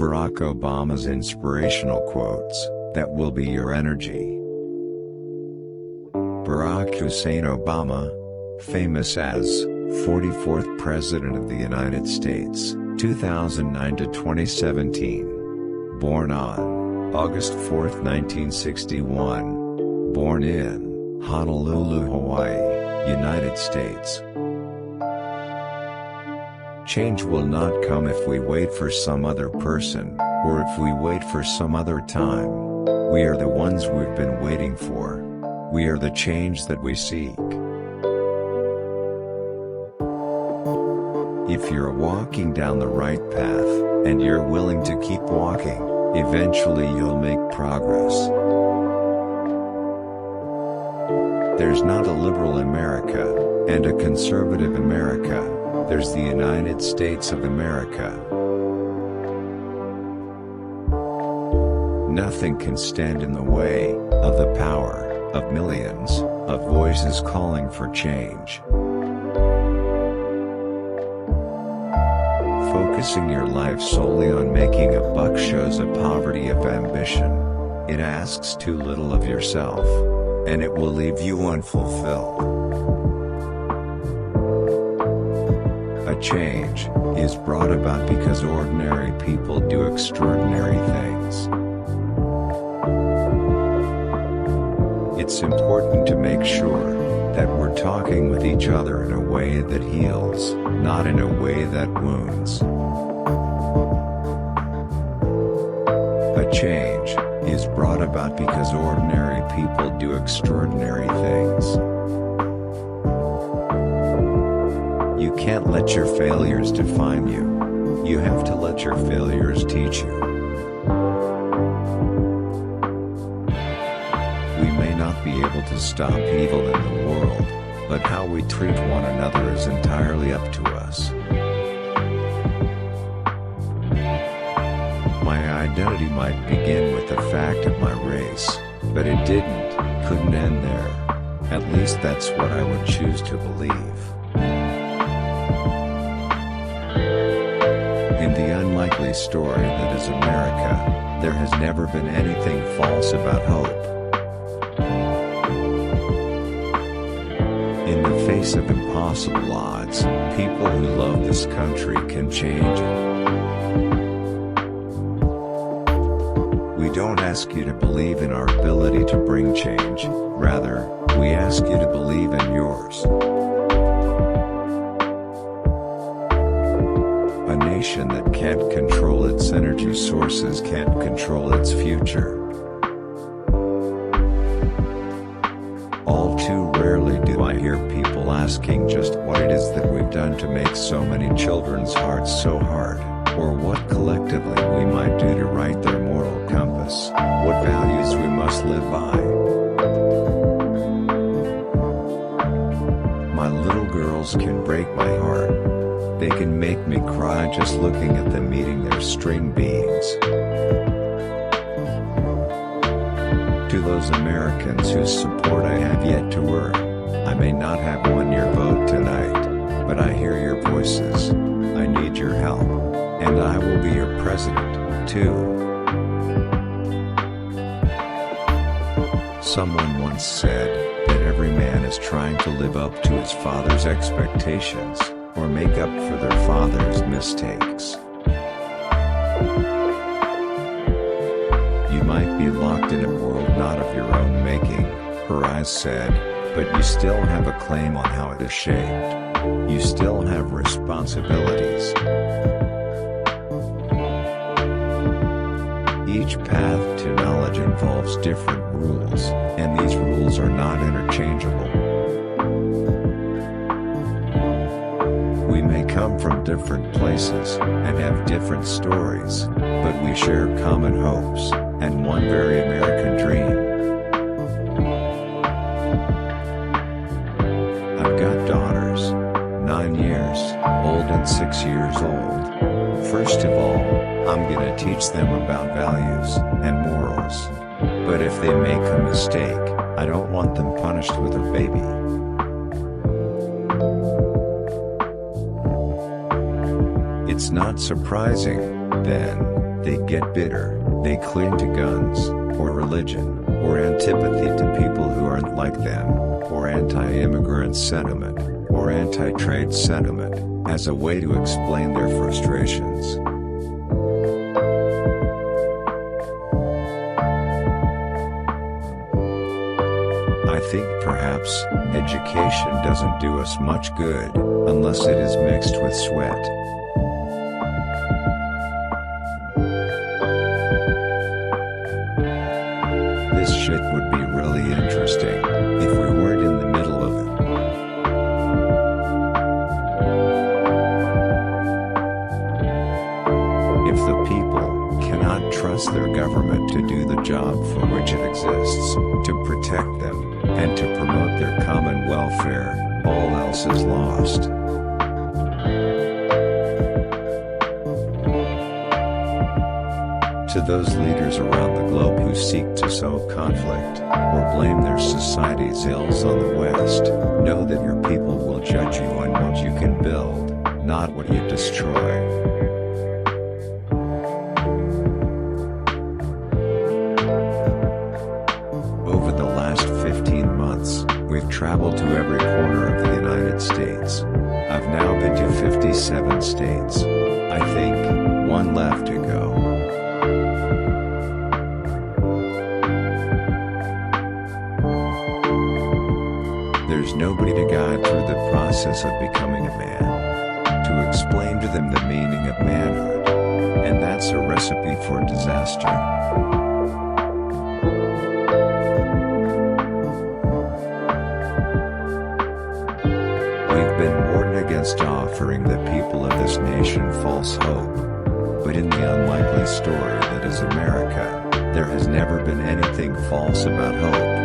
Barack Obama's inspirational quotes that will be your energy. Barack Hussein Obama, famous as 44th President of the United States, 2009 to 2017. Born on August 4, 1961. Born in Honolulu, Hawaii, United States. Change will not come if we wait for some other person, or if we wait for some other time. We are the ones we've been waiting for. We are the change that we seek. If you're walking down the right path, and you're willing to keep walking, eventually you'll make progress. There's not a liberal America, and a conservative America. There's the United States of America. Nothing can stand in the way of the power of millions of voices calling for change. Focusing your life solely on making a buck shows a poverty of ambition. It asks too little of yourself, and it will leave you unfulfilled. A change is brought about because ordinary people do extraordinary things. It's important to make sure that we're talking with each other in a way that heals, not in a way that wounds. A change is brought about because ordinary people do extraordinary things. You can't let your failures define you. You have to let your failures teach you. We may not be able to stop evil in the world, but how we treat one another is entirely up to us. My identity might begin with the fact of my race, but it couldn't end there. At least that's what I would choose to believe. In the unlikely story that is America, there has never been anything false about hope. In the face of impossible odds, people who love this country can change it. We don't ask you to believe in our ability to bring change, rather, we ask you to believe in yours. A nation that can't control its energy sources can't control its future. All too rarely do I hear people asking just what it is that we've done to make so many children's hearts so hard, or what collectively we might do to right their moral compass, what values we must live by. My little girls can break my heart. They can make me cry just looking at them eating their string beans. To those Americans whose support I have yet to earn, I may not have won your vote tonight, but I hear your voices. I need your help, and I will be your president, too. Someone once said that every man is trying to live up to his father's expectations, or make up for their father's mistakes. You might be locked in a world not of your own making, her eyes said, but you still have a claim on how it is shaped. You still have responsibilities. Each path to knowledge involves different rules, and these rules are not interchangeable. We may come from different places, and have different stories, but we share common hopes, and one very American dream. I've got daughters, 9 years old and 6 years old. First of all, I'm gonna teach them about values and morals. But if they make a mistake, I don't want them punished with a baby. It's not surprising, then, They get bitter, they cling to guns, or religion, or antipathy to people who aren't like them, or anti-immigrant sentiment, or anti-trade sentiment, as a way to explain their frustrations. I think perhaps education doesn't do us much good unless it is mixed with sweat. This shit would be really interesting if we weren't in the middle of it. If the people cannot trust their government to do the job for which it exists, to protect them, and to promote their common welfare, all else is lost. To those leaders around the globe who seek to sow conflict, or blame their society's ills on the West, know that your people will judge you on what you can build, not what you destroy. Over the last 15 months, we've traveled to every corner of the United States. I've now been to 57 states. I think, one left to go. There's nobody to guide through the process of becoming a man, to explain to them the meaning of manhood, and that's a recipe for disaster. We've been warned against offering the people of this nation false hope. But in the unlikely story that is America, there has never been anything false about hope.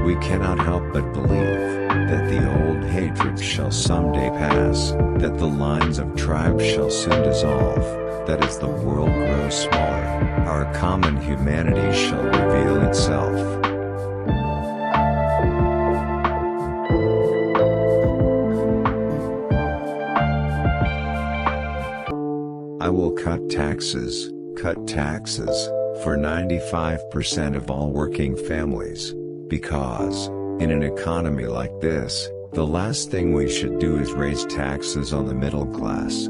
We cannot help but believe that the old hatred shall someday pass, that the lines of tribes shall soon dissolve, that as the world grows smaller, our common humanity shall reveal itself. I will cut taxes for 95% of all working families. Because, in an economy like this, the last thing we should do is raise taxes on the middle class.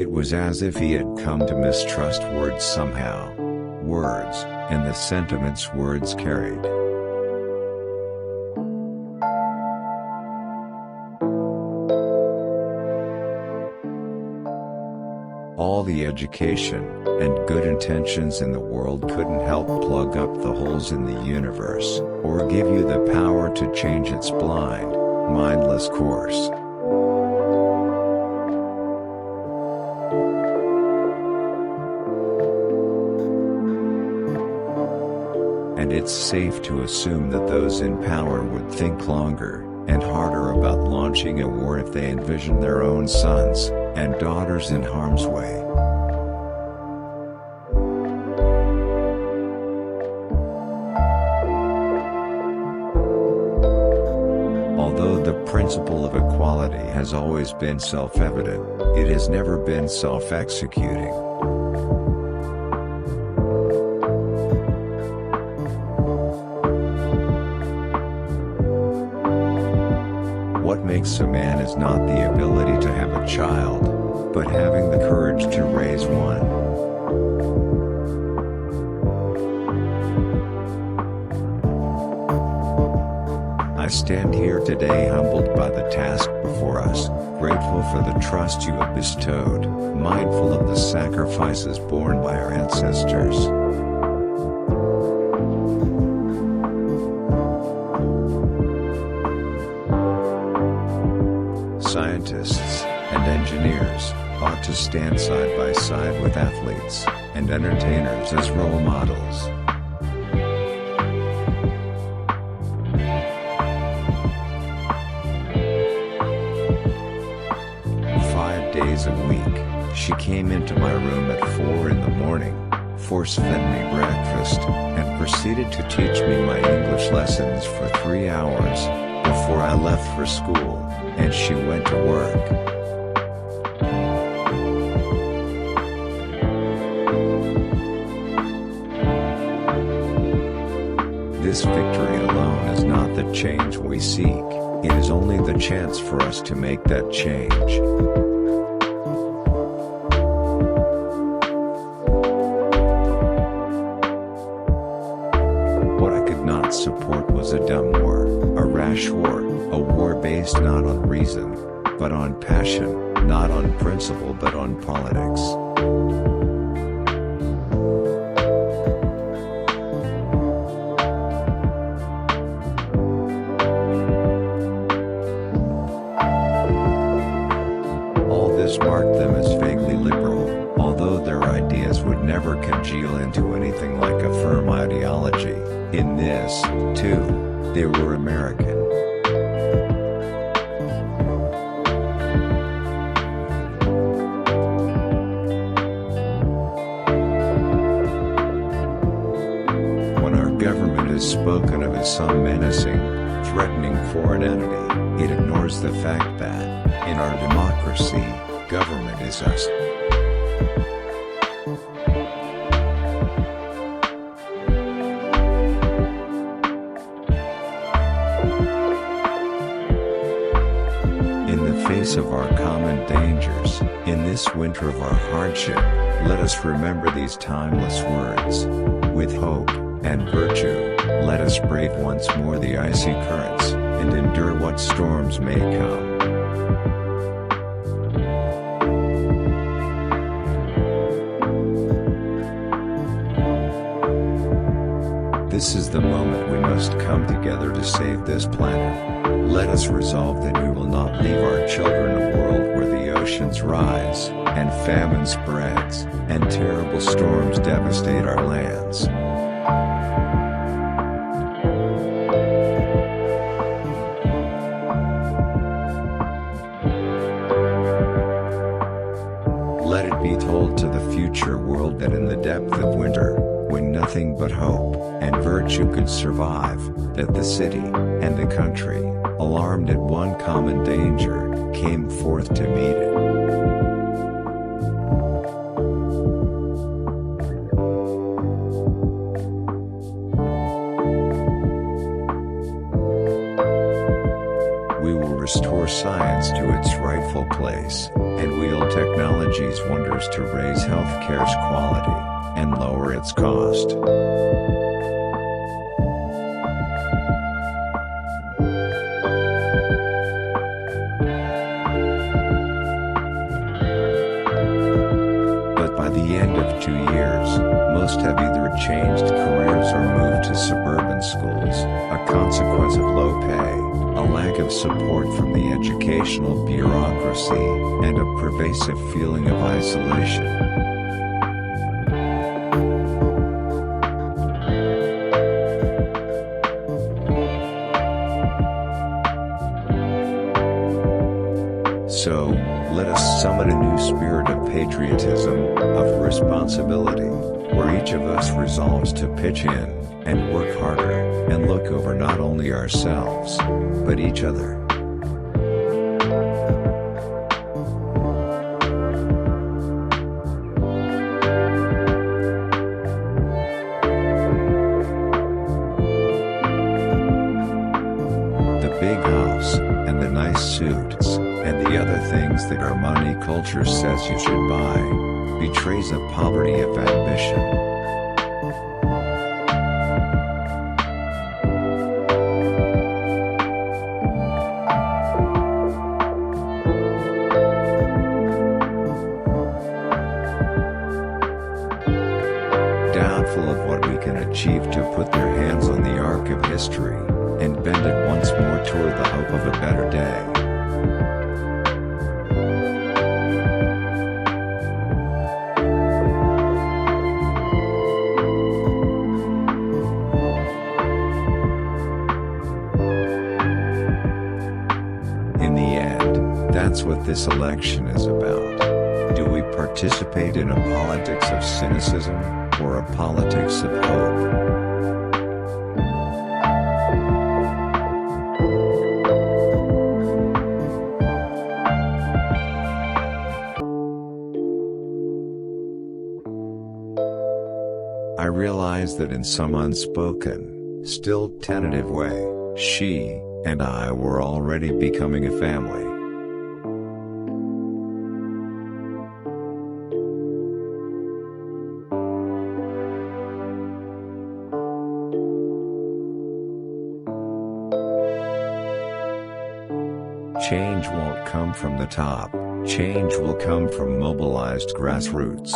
It was as if he had come to mistrust words somehow. Words, and the sentiments words carried. All the education and good intentions in the world couldn't help plug up the holes in the universe, or give you the power to change its blind, mindless course. And it's safe to assume that those in power would think longer and harder about launching a war if they envision their own sons and daughters in harm's way. Although the principle of equality has always been self-evident, it has never been self-executing. What makes a man is not the ability to have a child, but having the courage to raise one. I stand here today humbled by the task before us, grateful for the trust you have bestowed, mindful of the sacrifices borne by our ancestors. Scientists and engineers ought to stand side by side with athletes and entertainers as role models. A week, She came into my room at 4 in the morning, force-fed me breakfast, and proceeded to teach me my English lessons for 3 hours, before I left for school, and she went to work. This victory alone is not the change we seek, it is only the chance for us to make that change. What I could not support was a dumb war, a rash war, a war based not on reason, but on passion, not on principle but on politics. Marked them as vaguely liberal, although their ideas would never congeal into anything like a firm ideology. In this, too, they were American. When our government is spoken of as some menacing, threatening foreign entity, it ignores the fact that, in our democracy, government is us. In the face of our common dangers, in this winter of our hardship, let us remember these timeless words. With hope and virtue, let us brave once more the icy currents, and endure what storms may come. This is the moment we must come together to save this planet. Let us resolve that we will not leave our children a world where the oceans rise, and famine spreads, and terrible storms devastate our lands. Let it be told to the future world that in the depth of winter, when nothing but hope and virtue could survive, that the city and the country, alarmed at one common danger, came forth to meet it. We will restore science to its rightful place, and wield technology's wonders to raise healthcare's quality and lower its cost. But by the end of 2 years, most have either changed careers or moved to suburban schools, a consequence of low pay, a lack of support from the educational bureaucracy, and a pervasive feeling of isolation. So, let us summon a new spirit of patriotism, of responsibility, where each of us resolves to pitch in, and work harder, and look over not only ourselves, but each other. The big house, and the nice suits, and the other things that our money culture says you should buy, betrays a poverty of ambition. Doubtful of what we can achieve to put their hands on the arc of history, and bend it once more toward the hope of a better day. In the end, that's what this election is about. Do we participate participate in a politics of cynicism, or a politics of hope? I realize that in some unspoken, still tentative way, she and I were already becoming a family. Change won't come from the top, change will come from mobilized grassroots.